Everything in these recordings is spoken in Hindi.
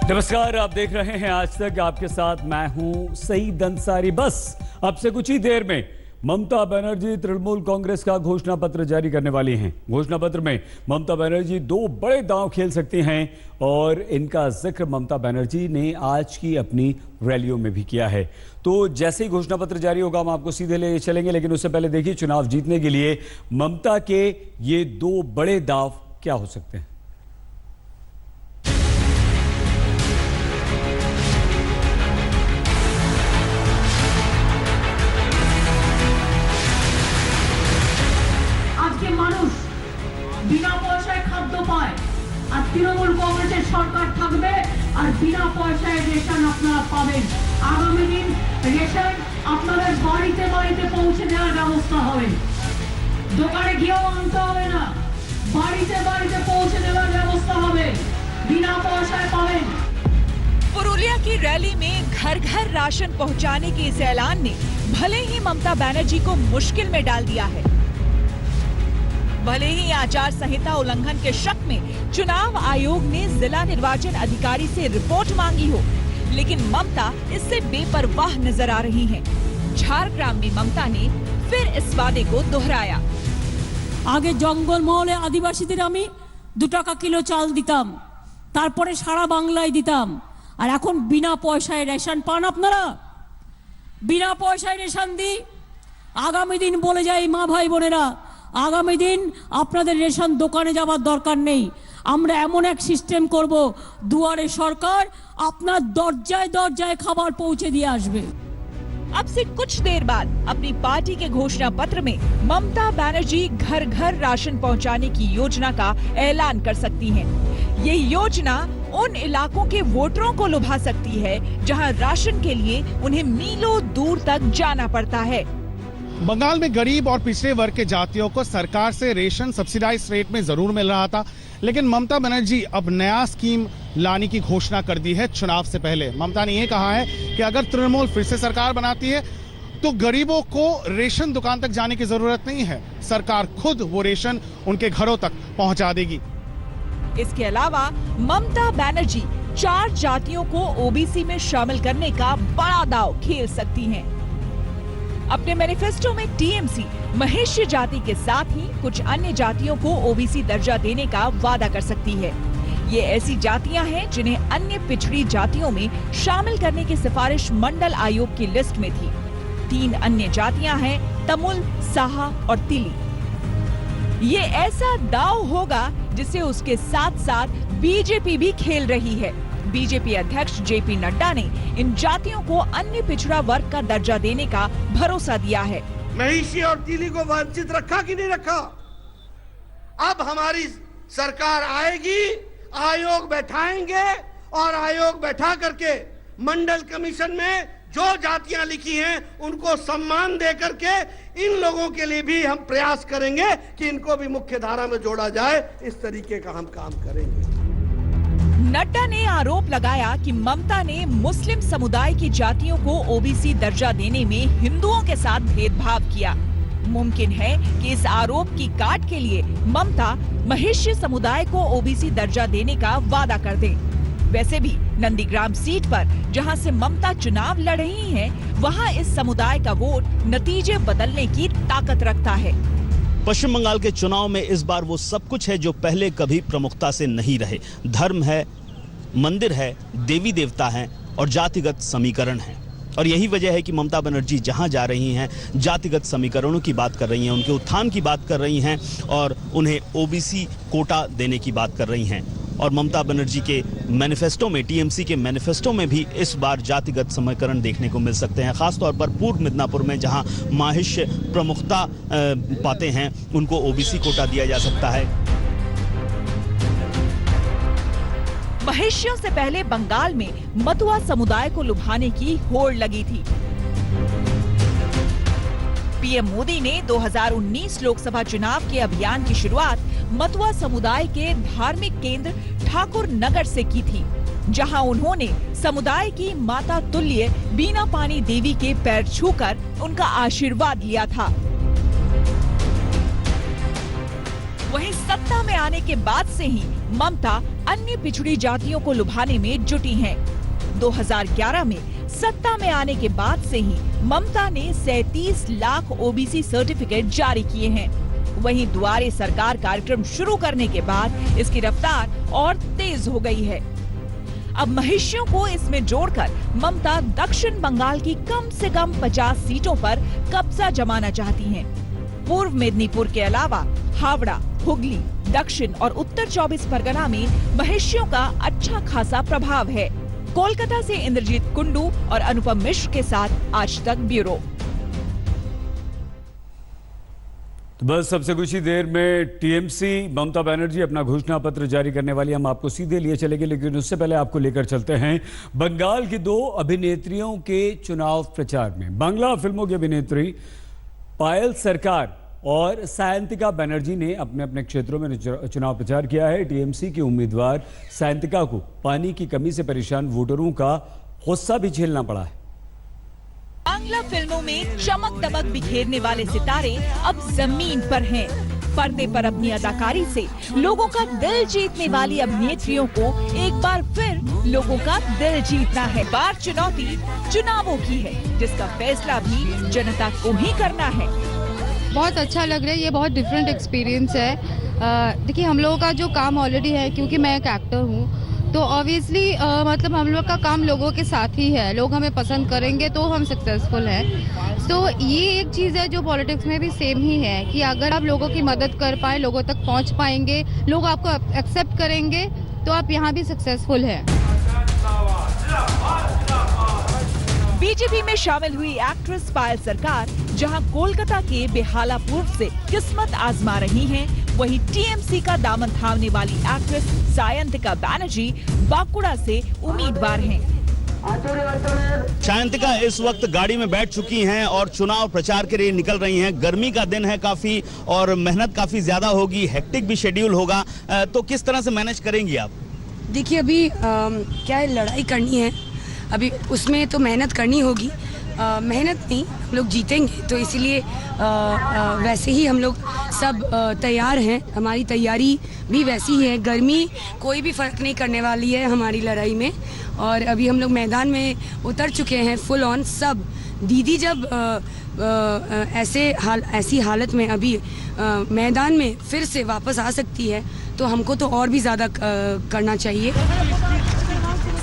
नमस्कार, आप देख रहे हैं आज तक। आपके साथ मैं हूं सईद अंसारी। बस अब से कुछ ही देर में ममता बनर्जी तृणमूल कांग्रेस का घोषणा पत्र जारी करने वाली हैं। घोषणा पत्र में ममता बनर्जी दो बड़े दांव खेल सकती हैं और इनका जिक्र ममता बनर्जी ने आज की अपनी रैलियों में भी किया है। तो जैसे ही घोषणा पत्र जारी होगा हम आपको सीधे ले चलेंगे, लेकिन उससे पहले देखिए चुनाव जीतने के लिए ममता के ये दो बड़े दांव क्या हो सकते हैं। বিনা পয়সায় খাদ্য পায় আর তৃণমূল কংগ্রেসের সরকার থাকবে আর বিনা পয়সায় রেশন আপনারা পাবেন। আগামী দিন রেশন আপনাদের বাড়িতে বাড়িতে পৌঁছে দেওয়ার ব্যবস্থা হবে। দোকানে গিয়েও আনতে হবে না, বাড়িতে বাড়িতে পৌঁছে দেওয়ার ব্যবস্থা হবে। বিনা পয়সায় পাবেন। पुरुलिया की रैली में घर घर राशन पहुंचाने के इस ऐलान ने भले ही ममता बनर्जी को मुश्किल में डाल दिया है। भले ही आचार संहिता उल्लंघन के शक में चुनाव आयोग ने जिला निर्वाचन अधिकारी से रिपोर्ट मांगी हो, लेकिन ममता इससे बेपरवाह नजर आ रही हैं। झारग्राम में ममता ने फिर इस वादे को दोहराया। আগে জঙ্গল মহলে আদিবাসীদের আমি 2 টাকা কিলো চাল দিতাম, তারপরে সারা বাংলায় দিতাম, আর এখন বিনা পয়সায় রেশন পান আপনারা। বিনা পয়সায় রেশন দিই। আগামী দিন বলে যাই মা ভাই বোনেরা, আগামী দিন আপনাদের রেশন দোকানে যাওয়ার দরকার নেই। আমরা এমন এক সিস্টেম করব, দুয়ারে সরকার আপনার দরজায় দরজায় খাবার পৌঁছে দিয়ে আসবে। अब से कुछ देर बाद अपनी पार्टी के घोषणा पत्र में ममता बनर्जी घर घर राशन पहुंचाने की योजना का ऐलान कर सकती हैं। ये योजना उन इलाकों के वोटरों को लुभा सकती है जहां राशन के लिए उन्हें मीलों दूर तक जाना पड़ता है। बंगाल में गरीब और पिछड़े वर्ग के जातियों को सरकार से रेशन सब्सिडाइज रेट में जरूर मिल रहा था, लेकिन ममता बनर्जी अब नया स्कीम लाने की घोषणा कर दी है। चुनाव से पहले ममता ने यह कहा है कि अगर तृणमूल फिर से सरकार बनाती है तो गरीबों को रेशन दुकान तक जाने की जरूरत नहीं है, सरकार खुद वो रेशन उनके घरों तक पहुंचा देगी। इसके अलावा ममता बनर्जी 4 जातियों को ओबीसी में शामिल करने का बड़ा दांव खेल सकती हैं। अपने मैनिफेस्टो में टीएमसी महिष्य जाति के साथ ही कुछ अन्य जातियों को ओबीसी दर्जा देने का वादा कर सकती है। ये ऐसी जातियां हैं जिन्हें अन्य पिछड़ी जातियों में शामिल करने की सिफारिश मंडल आयोग की लिस्ट में थी। 3 अन्य जातियां हैं तमुल, साहा और तिली। ये ऐसा दांव होगा जिसे उसके साथ साथ बीजेपी भी खेल रही है। बीजेपी अध्यक्ष जेपी नड्डा ने इन जातियों को अन्य पिछड़ा वर्ग का दर्जा देने का भरोसा दिया है। महिषी और तिली को वंचित रखा कि नहीं रखा? अब हमारी सरकार आएगी, आयोग बैठाएंगे और आयोग बैठा करके मंडल कमीशन में जो जातियां लिखी हैं उनको सम्मान दे करके इन लोगों के लिए भी हम प्रयास करेंगे कि इनको भी मुख्य धारा में जोड़ा जाए। इस तरीके का हम काम करेंगे। नड्डा ने आरोप लगाया कि ममता ने मुस्लिम समुदाय की जातियों को ओबीसी दर्जा देने में हिंदुओं के साथ भेदभाव किया। मुमकिन है कि इस आरोप की काट के लिए ममता महिष्य समुदाय को ओबीसी दर्जा देने का वादा कर दे। वैसे भी नंदीग्राम सीट पर जहां से ममता चुनाव लड़ रही हैं, वहां इस समुदाय का वोट नतीजे बदलने की ताकत रखता है। पश्चिम बंगाल के चुनाव में इस बार वो सब कुछ है जो पहले कभी प्रमुखता से नहीं रहे। धर्म है, मंदिर है, देवी देवता हैं और जातिगत समीकरण हैं। और यही वजह है कि ममता बनर्जी जहां जा रही हैं जातिगत समीकरणों की बात कर रही हैं, उनके उत्थान की बात कर रही हैं और उन्हें ओबीसी कोटा देने की बात कर रही हैं। और ममता बनर्जी के मैनिफेस्टो में, टीएमसी के मैनिफेस्टो में भी इस बार जातिगत समीकरण देखने को मिल सकते हैं। खासतौर पर पूर्व मिदनापुर में जहां महिष्य प्रमुखता पाते हैं उनको ओबीसी कोटा दिया जा सकता है। महिष्यों से पहले बंगाल में मतुआ समुदाय को लुभाने की होड़ लगी थी। पीएम मोदी ने 2019 लोकसभा चुनाव के अभियान की शुरुआत मतुआ समुदाय के धार्मिक केंद्र ठाकुर नगर से की थी, जहां उन्होंने समुदाय की माता तुल्य बीना पानी देवी के पैर छूकर उनका आशीर्वाद लिया था। वहीं सत्ता में आने के बाद से ही ममता अन्य पिछड़ी जातियों को लुभाने में जुटी हैं। 2011 में सत्ता में आने के बाद से ही ममता ने 37 लाख ओबीसी सर्टिफिकेट जारी किए हैं। वहीं दुआरे सरकार कार्यक्रम शुरू करने के बाद इसकी रफ्तार और तेज हो गई है। अब महिषियों को इसमें जोड़कर ममता दक्षिण बंगाल की कम से कम 50 सीटों पर कब्जा जमाना चाहती हैं। पूर्व मेदिनीपुर के अलावा हावड़ा, हुगली, दक्षिण और उत्तर 24 परगना में महिषियों का अच्छा खासा प्रभाव है। कोलकाता से इंद्रजीत कुंडू और अनुपम मिश्र के साथ आज तक ब्यूरो। तो बस सबसे कुछ ही देर में टीएमसी ममता बनर्जी अपना घोषणा पत्र जारी करने वाली, हम आपको सीधे लिए चलेंगे, लेकिन उससे पहले आपको लेकर चलते हैं बंगाल की 2 अभिनेत्रियों के चुनाव प्रचार में। बांग्ला फिल्मों की अभिनेत्री पायल सरकार और सायंतिका बनर्जी ने अपने अपने क्षेत्रों में चुनाव प्रचार किया है। टीएमसी की उम्मीदवार सायंतिका को पानी की कमी से परेशान वोटरों का गुस्सा भी झेलना पड़ा है। बांग्ला फिल्मों में चमक दमक बिखेरने वाले सितारे अब जमीन पर हैं। पर्दे पर अपनी अदाकारी से लोगों का दिल जीतने वाली अभिनेत्रियों को एक बार फिर लोगों का दिल जीतना है। बार चुनौती चुनावों की है, जिसका फैसला भी जनता को ही करना है। बहुत अच्छा लग रहा है, ये बहुत डिफरेंट एक्सपीरियंस है। देखिए, हम लोगों का जो काम ऑलरेडी है, क्योंकि मैं एक एक्टर हूँ, तो ऑब्वियसली मतलब हम लोग का काम लोगों के साथ ही है। लोग हमें पसंद करेंगे तो हम सक्सेसफुल हैं। तो ये एक चीज़ है जो पॉलिटिक्स में भी सेम ही है कि अगर आप लोगों की मदद कर पाए, लोगों तक पहुंच पाएंगे, लोग आपको एक्सेप्ट करेंगे, तो आप यहाँ भी सक्सेसफुल हैं। बीजेपी में शामिल हुई एक्ट्रेस पायल सरकार जहां कोलकाता के बेहालापुर से किस्मत आजमा रही हैं, वहीं टीएमसी का दामन थामने वाली एक्ट्रेस सायंतिका बनर्जी बांकुड़ा से उम्मीदवार हैं। सायंतिका इस वक्त गाड़ी में बैठ चुकी हैं और चुनाव प्रचार के लिए निकल रही हैं। गर्मी का दिन है काफी और मेहनत काफी ज्यादा होगी, हेक्टिक भी शेड्यूल होगा, तो किस तरह से मैनेज करेंगी आप? देखिए, अभी क्या है, लड़ाई करनी है, अभी उसमें तो मेहनत करनी होगी। मेहनत नहीं, हम लोग जीतेंगे, तो इसीलिए वैसे ही हम लोग सब तैयार हैं। हमारी तैयारी भी वैसी ही है। गर्मी कोई भी फर्क नहीं करने वाली है हमारी लड़ाई में। और अभी हम लोग मैदान में उतर चुके हैं फुल ऑन सब। दीदी जब ऐसी हालत में अभी मैदान में फिर से वापस आ सकती है, तो हमको तो और भी ज़्यादा करना चाहिए।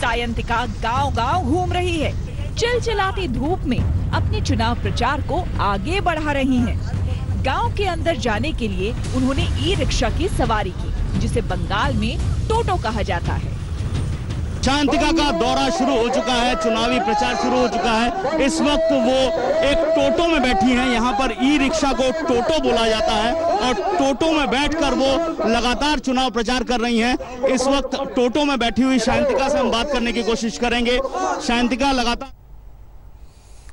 सायंतिका गांव-गांव घूम रही है, चिलचिलाती धूप में अपने चुनाव प्रचार को आगे बढ़ा रही हैं। गांव के अंदर जाने के लिए उन्होंने ई-रिक्शा की सवारी की, जिसे बंगाल में टोटो कहा जाता है। सायंतिका का दौरा शुरू हो चुका है, चुनावी प्रचार शुरू हो चुका है। इस वक्त वो एक टोटो में बैठी हैं। यहाँ पर ई रिक्शा को टोटो बोला जाता है और टोटो में बैठकर वो लगातार चुनाव प्रचार कर रही हैं। इस वक्त टोटो में बैठी हुई सायंतिका से हम बात करने की कोशिश करेंगे। सायंतिका लगातार।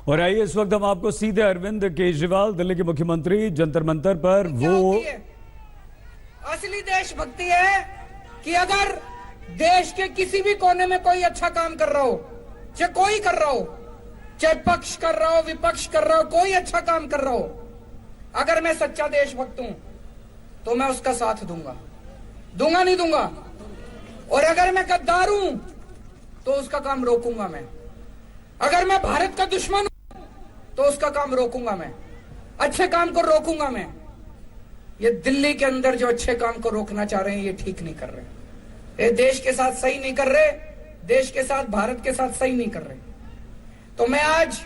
और आइए इस वक्त हम आपको सीधे अरविंद केजरीवाल, दिल्ली के मुख्यमंत्री, जंतर मंतर पर वो असली देशभक्ति है कि अगर देश के किसी भी कोने में कोई अच्छा काम कर रहा हो, चाहे कोई कर रहा हो, चाहे पक्ष कर रहा हो, विपक्ष कर रहा हो, कोई अच्छा काम कर रहा हो, अगर मैं सच्चा देशभक्त हूं तो मैं उसका साथ दूंगा नहीं दूंगा। और अगर मैं गद्दार हूं तो उसका काम रोकूंगा मैं। अगर मैं भारत का दुश्मन हूं तो उसका काम रोकूंगा मैं, अच्छे काम को रोकूंगा मैं। ये दिल्ली के अंदर जो अच्छे काम को रोकना चाह रहे हैं, ये ठीक नहीं कर रहे। ये देश के साथ सही नहीं कर रहे, देश के साथ, भारत के साथ सही नहीं कर रहे। तो मैं आज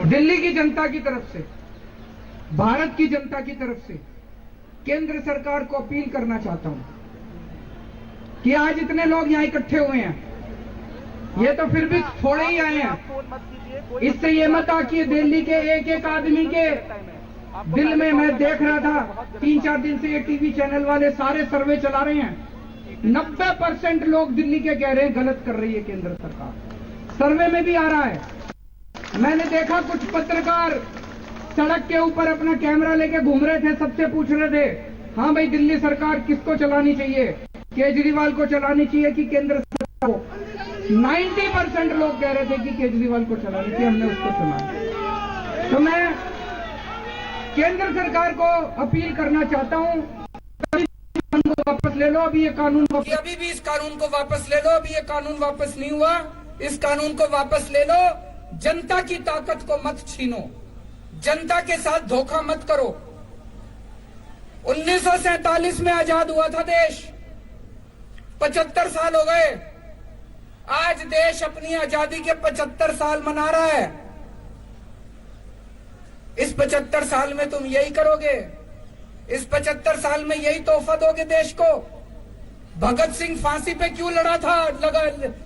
दिल्ली की जनता की तरफ से, भारत की जनता की तरफ से केंद्र सरकार को अपील करना चाहता हूं कि आज इतने लोग यहां इकट्ठे हुए हैं, ये तो फिर भी थोड़े ही आए हैं। इससे ये मत आकिए दिल्ली के एक एक आदमी के दिल में। मैं देख रहा था 3-4 दिन से ये टीवी चैनल वाले सारे सर्वे चला रहे हैं, 90% लोग दिल्ली के कह रहे हैं गलत कर रही है केंद्र सरकार। सर्वे में भी आ रहा है। मैंने देखा कुछ पत्रकार सड़क के ऊपर अपना कैमरा लेके घूम रहे थे, सबसे पूछ रहे थे, हाँ भाई दिल्ली सरकार किसको चलानी चाहिए, केजरीवाल को चलानी चाहिए कि केंद्र सरकार को। 90% लोग कह रहे थे कि केजरीवाल को चलानी चाहिए, हमने उसको चुना। तो मैं केंद्र सरकार को अपील करना चाहता हूं, वापस ले लो अभी ये कानून, अभी भी इस कानून को वापस ले लो। अभी ये कानून वापस नहीं हुआ, इस कानून को वापस ले लो। जनता की ताकत को मत छीनो, जनता के साथ धोखा मत करो। 1947 में आजाद हुआ था देश, 75 साल हो गए। आज देश अपनी आजादी के 75 साल मना रहा है। इस 75 साल में तुम यही करोगे? इस 75 साल में यही तोहफा दोगे देश को? भगत सिंह फांसी पे क्यों लड़ा था,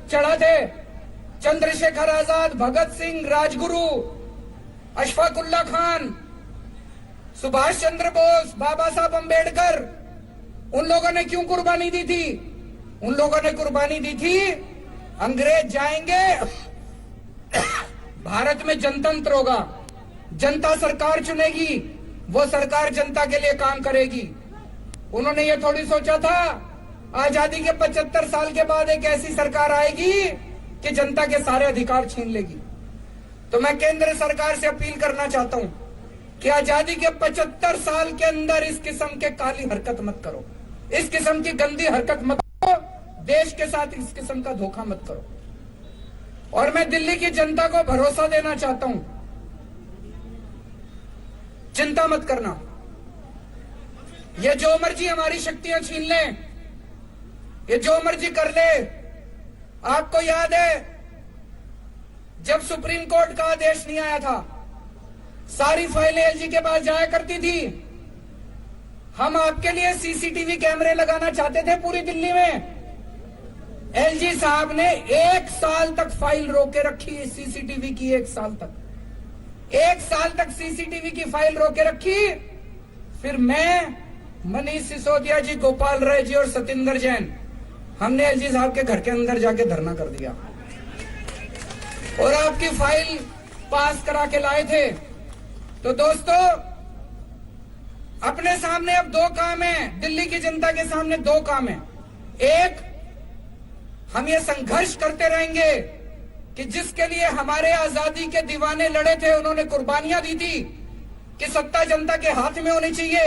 चढ़ा थे? चंद्रशेखर आजाद, भगत सिंह, राजगुरु, अशफाकुल्ला खान, सुभाष चंद्र बोस, बाबा साहब अंबेडकर, उन लोगों ने क्यों कुर्बानी दी थी? उन लोगों ने कुर्बानी दी थी, अंग्रेज जाएंगे, भारत में जनतंत्र होगा, जनता सरकार चुनेगी, वो सरकार जनता के लिए काम करेगी। उन्होंने ये थोड़ी सोचा था आजादी के 75 साल के बाद एक ऐसी सरकार आएगी कि जनता के सारे अधिकार छीन लेगी। तो मैं केंद्र सरकार से अपील करना चाहता हूं कि आजादी के 75 साल के अंदर इस किस्म के काली हरकत मत करो, इस किस्म की गंदी हरकत मत करो, देश के साथ इस किस्म का धोखा मत करो। और मैं दिल्ली की जनता को भरोसा देना चाहता हूं, चिंता मत करना, ये जो मर्जी हमारी शक्तियां छीन ले, ये जो मर्जी कर ले। आपको याद है जब सुप्रीम कोर्ट का आदेश नहीं आया था, सारी फाइलें एलजी के पास जाया करती थी। हम आपके लिए सीसीटीवी कैमरे लगाना चाहते थे पूरी दिल्ली में। एलजी साहब ने 1 साल तक फाइल रोके रखी, सीसीटीवी की 1 साल तक, 1 साल तक सीसीटीवी की फाइल रोके रखी। फिर मैं, मनीष सिसोदिया जी, गोपाल राय जी और सतिंदर जैन, हमने एलजी साहब के घर के अंदर जाके धरना कर दिया और आपकी फाइल पास करा के लाए थे। तो दोस्तों, अपने सामने अब 2 काम है, दिल्ली की जनता के सामने 2 काम है। एक, हम ये संघर्ष करते रहेंगे कि जिसके लिए हमारे आजादी के दीवाने लड़े थे, उन्होंने कुर्बानियां दी थी कि सत्ता जनता के हाथ में होनी चाहिए,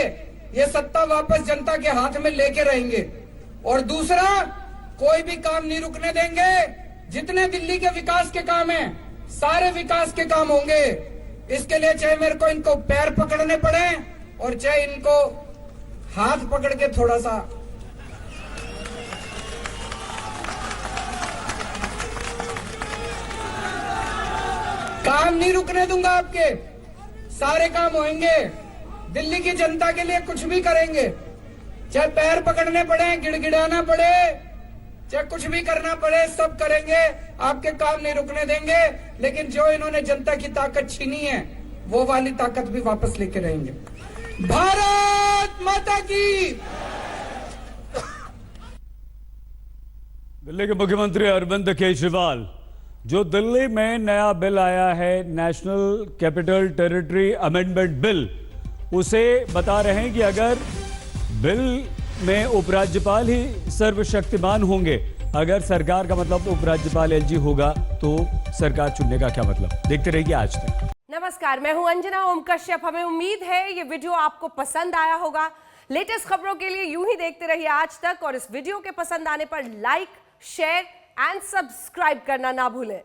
ये सत्ता वापस जनता के हाथ में लेके रहेंगे। और दूसरा, कोई भी काम नहीं रुकने देंगे। जितने दिल्ली के विकास के काम हैं, सारे विकास के काम होंगे। इसके लिए चाहे मेरे को इनको पैर पकड़ने पड़े और चाहे इनको हाथ पकड़ के थोड़ा सा काम नहीं रुकने दूंगा। आपके सारे काम होंगे, दिल्ली की जनता के लिए कुछ भी करेंगे, चाहे पैर पकड़ने पड़े, गिड़गिड़ाना पड़े, चाहे कुछ भी करना पड़े, सब करेंगे। आपके काम नहीं रुकने देंगे। लेकिन जो इन्होंने जनता की ताकत छीनी है, वो वाली ताकत भी वापस लेके रहेंगे। भारत माता की। दिल्ली के मुख्यमंत्री अरविंद केजरीवाल, जो दिल्ली में नया बिल आया है, national capital territory amendment bill, उसे बता रहे हैं कि अगर बिल में उपराज्यपाल ही सर्वशक्तिमान होंगे, अगर सरकार का मतलब उपराज्यपाल एलजी होगा, तो सरकार चुनने का क्या मतलब? देखते रहिए आज तक। नमस्कार, मैं हूं अंजना ओम कश्यप। हमें उम्मीद है ये वीडियो आपको पसंद आया होगा। लेटेस्ट खबरों के लिए यूं ही देखते रहिए आज तक, और इस वीडियो के पसंद आने पर लाइक, शेयर एंड सब्सक्राइब करना ना भूलें।